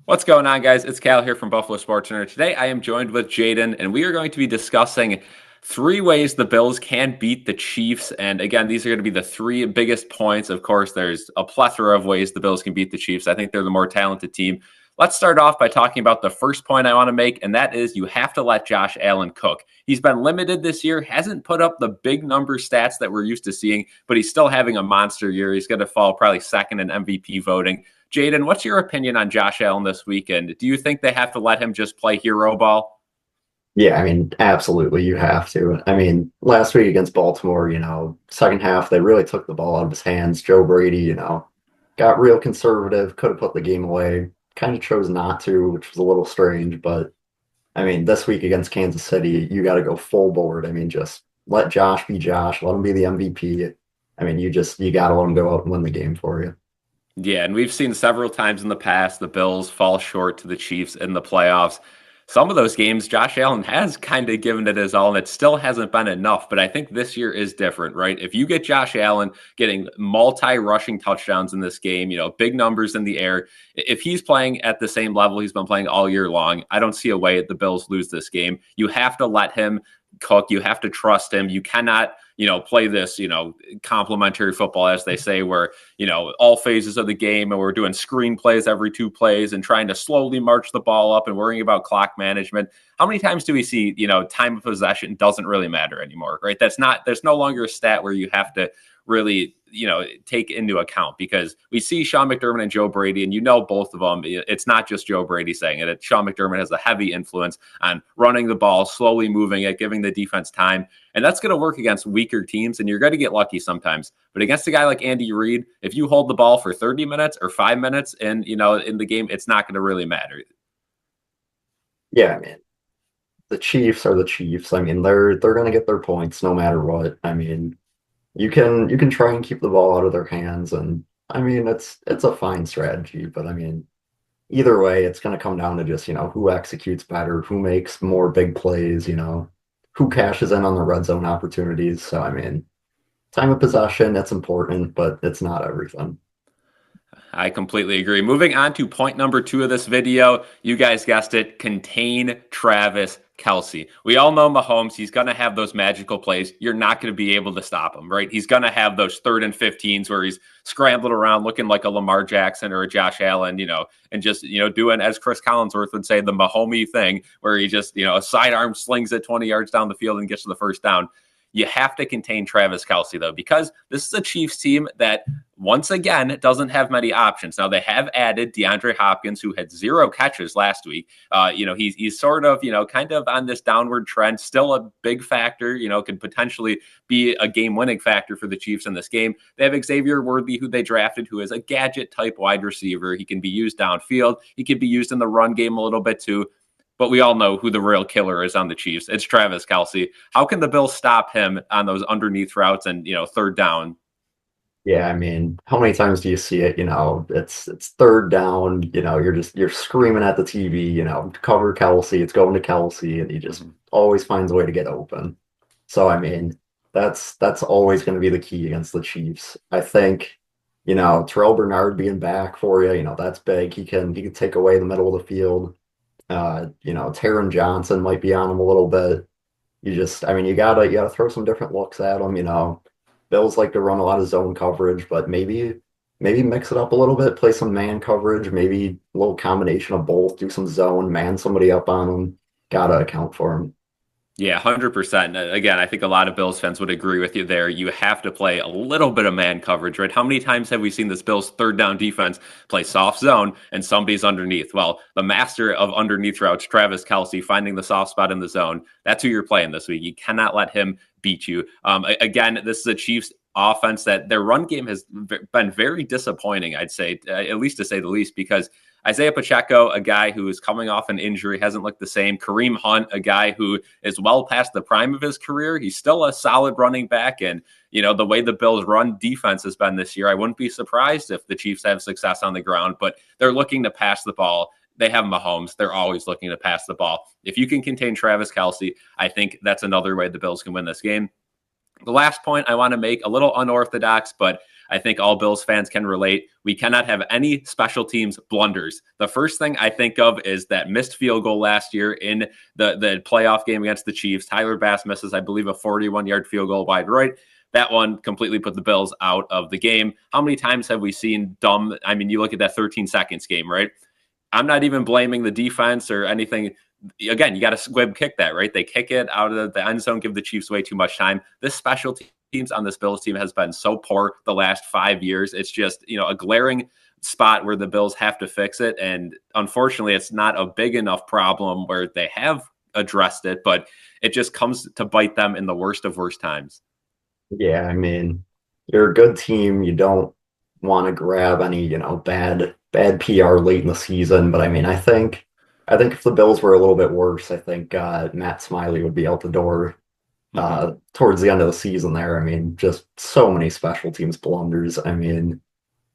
What's going on, guys? It's Cal here from Buffalo Sports Center. Today, I am joined with Jaden, and we are going to be discussing three ways the Bills can beat the Chiefs. And again, these are going to be the three biggest points. Of course, there's a plethora of ways the Bills can beat the Chiefs. I think they're the more talented team. Let's start off by talking about the first point I want to make, and that is you have to let Josh Allen cook. He's been limited this year, hasn't put up the big number stats that we're used to seeing, but he's still having a monster year. He's going to fall probably second in MVP voting. Jaden, what's your opinion on Josh Allen this weekend? Do you think they have to let him just play hero ball? Yeah, absolutely, you have to. Last week against Baltimore, second half, they really took the ball out of his hands. Joe Brady, got real conservative, could have put the game away, kind of chose not to, which was a little strange. But, this week against Kansas City, you got to go full board. Just let Josh be Josh, let him be the MVP. You got to let him go out and win the game for you. Yeah, and we've seen several times in the past the Bills fall short to the Chiefs in the playoffs. Some of those games, Josh Allen has kind of given it his all, and it still hasn't been enough. But I think this year is different, right? If you get Josh Allen getting multi-rushing touchdowns in this game, big numbers in the air, if he's playing at the same level he's been playing all year long, I don't see a way the Bills lose this game. You have to let him cook. You have to trust him. You cannot play this, complimentary football, as they say, where, all phases of the game and we're doing screen plays every two plays and trying to slowly march the ball up and worrying about clock management. How many times do we see, time of possession doesn't really matter anymore, right? There's no longer a stat where you have to really, take into account, because we see Sean McDermott and Joe Brady, and both of them. It's not just Joe Brady saying it. Sean McDermott has a heavy influence on running the ball, slowly moving it, giving the defense time. And that's going to work against weaker teams, and you're going to get lucky sometimes. But against a guy like Andy Reid, if you hold the ball for 30 minutes or 5 minutes in the game, it's not going to really matter. Yeah, the Chiefs are the Chiefs. They're going to get their points no matter what. You can try and keep the ball out of their hands, and it's a fine strategy. But either way, it's going to come down to just who executes better, who makes more big plays, who cashes in on the red zone opportunities. So time of possession, it's important, but it's not everything. I completely agree. Moving on to point number 2 of this video, you guys guessed it, contain Travis Kelce. We all know Mahomes, he's going to have those magical plays. You're not going to be able to stop him, right? He's going to have those 3rd and 15s where he's scrambling around looking like a Lamar Jackson or a Josh Allen, and just, doing, as Chris Collinsworth would say, the Mahomey thing, where he just, a sidearm slings it 20 yards down the field and gets to the first down. You have to contain Travis Kelce, though, because this is a Chiefs team that, once again, doesn't have many options. Now, they have added DeAndre Hopkins, who had 0 catches last week. He's sort of, kind of on this downward trend, still a big factor, could potentially be a game-winning factor for the Chiefs in this game. They have Xavier Worthy, who they drafted, who is a gadget-type wide receiver. He can be used downfield. He can be used in the run game a little bit, too. But we all know who the real killer is on the Chiefs. It's Travis Kelce. How can the Bills stop him on those underneath routes and, 3rd down? Yeah, how many times do you see it? It's 3rd down, you're screaming at the TV, cover Kelce, it's going to Kelce, and he just always finds a way to get open. So that's always going to be the key against the Chiefs. I think, Terrell Bernard being back for you, that's big. He can take away the middle of the field. Taron Johnson might be on him a little bit. You gotta throw some different looks at him. Bills like to run a lot of zone coverage, but maybe mix it up a little bit, play some man coverage, maybe a little combination of both, do some zone, man somebody up on him. Gotta account for him. Yeah, 100%. Again, I think a lot of Bills fans would agree with you there. You have to play a little bit of man coverage, right? How many times have we seen this Bills 3rd down defense play soft zone and somebody's underneath? Well, the master of underneath routes, Travis Kelce, finding the soft spot in the zone. That's who you're playing this week. You cannot let him beat you. Again, this is a Chiefs offense that their run game has been very disappointing, I'd say, at least to say the least, because Isaiah Pacheco, a guy who is coming off an injury, hasn't looked the same. Kareem Hunt, a guy who is well past the prime of his career. He's still a solid running back. And, the way the Bills run defense has been this year, I wouldn't be surprised if the Chiefs have success on the ground, but they're looking to pass the ball. They have Mahomes. They're always looking to pass the ball. If you can contain Travis Kelce, I think that's another way the Bills can win this game. The last point I want to make, a little unorthodox, but I think all Bills fans can relate. We cannot have any special teams blunders. The first thing I think of is that missed field goal last year in the playoff game against the Chiefs. Tyler Bass misses, I believe, a 41-yard field goal wide right. That one completely put the Bills out of the game. How many times have we seen dumb? I mean, you look at that 13 seconds game, right? I'm not even blaming the defense or anything. Again, you got to squib kick that, right? They kick it out of the end zone, give the Chiefs way too much time. This special teams on this Bills team has been so poor the last 5 years. It's just, a glaring spot where the Bills have to fix it. And unfortunately, it's not a big enough problem where they have addressed it, but it just comes to bite them in the worst of worst times. Yeah, I mean, you're a good team. You don't want to grab any, bad PR late in the season. But I mean, I think if the Bills were a little bit worse, I think Matt Smiley would be out the door towards the end of the season there. I mean, just so many special teams blunders. I mean,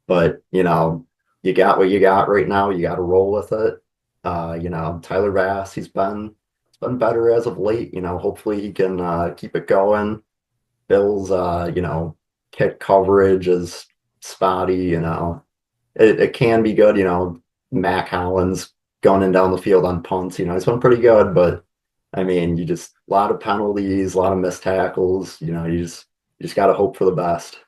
but you got what you got right now. You got to roll with it. Tyler Bass, he's been better as of late. Hopefully he can keep it going. Bills, kick coverage is spotty. It can be good. Mac Hollins gunning down the field on punts. He's been pretty good, but I mean, you just a lot of penalties, a lot of missed tackles. You just got to hope for the best.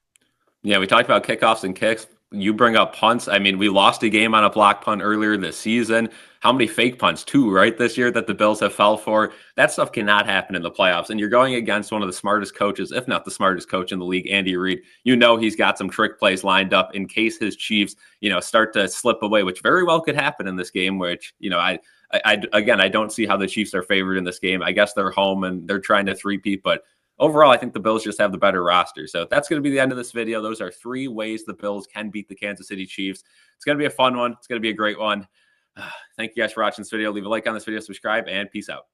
Yeah, we talked about kickoffs and kicks. You bring up punts. I mean, we lost a game on a block punt earlier this season. How many fake punts, too, right, this year that the Bills have fell for? That stuff cannot happen in the playoffs. And you're going against one of the smartest coaches, if not the smartest coach in the league, Andy Reid. He's got some trick plays lined up in case his Chiefs, start to slip away, which very well could happen in this game, which, I don't see how the Chiefs are favored in this game. I guess they're home and they're trying to three-peat, but overall, I think the Bills just have the better roster. So that's going to be the end of this video. Those are 3 ways the Bills can beat the Kansas City Chiefs. It's going to be a fun one. It's going to be a great one. Thank you guys for watching this video. Leave a like on this video, subscribe, and peace out.